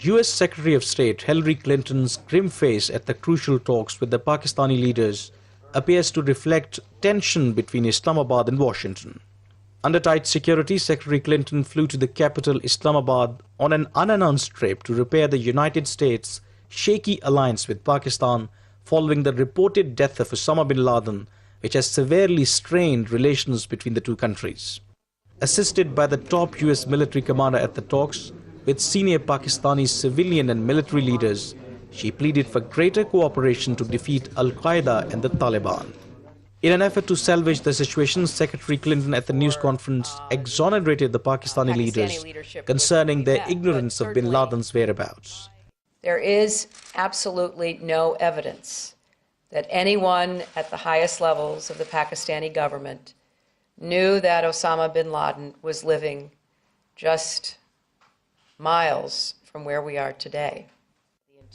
US Secretary of State Hillary Clinton's grim face at the crucial talks with the Pakistani leaders appears to reflect tension between Islamabad and Washington. Under tight security, Secretary Clinton flew to the capital Islamabad on an unannounced trip to repair the United States' shaky alliance with Pakistan following the reported death of Osama bin Laden, which has severely strained relations between the two countries. Assisted by the top US military commander at the talks, with senior Pakistani civilian and military leaders, she pleaded for greater cooperation to defeat Al-Qaeda and the Taliban. In an effort to salvage the situation, Secretary Clinton at the news conference exonerated the Pakistani leaders concerning their ignorance of bin Laden's whereabouts. There is absolutely no evidence that anyone at the highest levels of the Pakistani government knew that Osama bin Laden was living just miles from where we are today.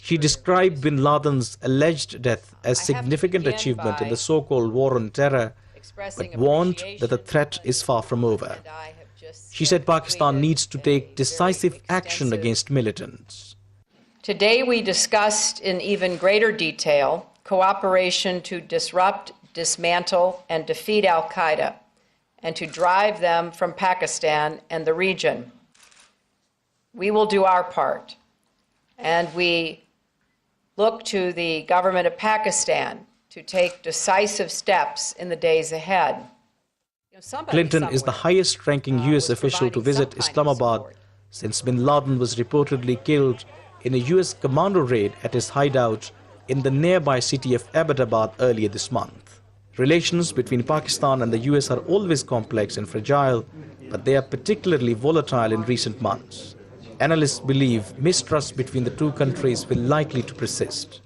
She described bin Laden's alleged death as significant achievement in the so-called war on terror, but warned that the threat is far from over. She said Pakistan needs to take decisive action against militants. Today we discussed in even greater detail cooperation to disrupt, dismantle, and defeat Al-Qaeda, and to drive them from Pakistan and the region. We will do our part, and we look to the government of Pakistan to take decisive steps in the days ahead. Clinton is the highest-ranking US official to visit Islamabad since bin Laden was reportedly killed in a US commando raid at his hideout in the nearby city of Abbottabad earlier this month. Relations between Pakistan and the US are always complex and fragile, but they are particularly volatile in recent months. Analysts believe mistrust between the two countries will likely to persist.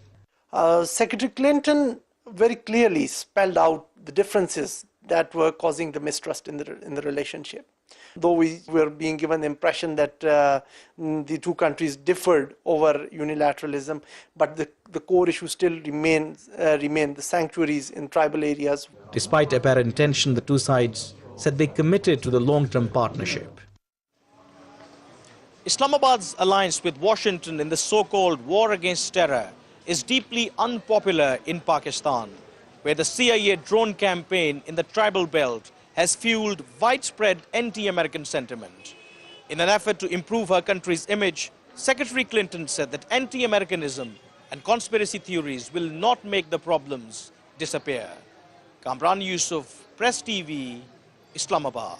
Secretary Clinton very clearly spelled out the differences that were causing the mistrust in the relationship. Though we were being given the impression that the two countries differed over unilateralism, but the core issue still remain the sanctuaries in tribal areas. Despite apparent tension, the two sides said they committed to the long-term partnership. Islamabad's alliance with Washington in the so-called war against terror is deeply unpopular in Pakistan, where the CIA drone campaign in the tribal belt has fueled widespread anti-American sentiment. In an effort to improve her country's image, Secretary Clinton said that anti-Americanism and conspiracy theories will not make the problems disappear. Kamran Yusuf, Press TV, Islamabad.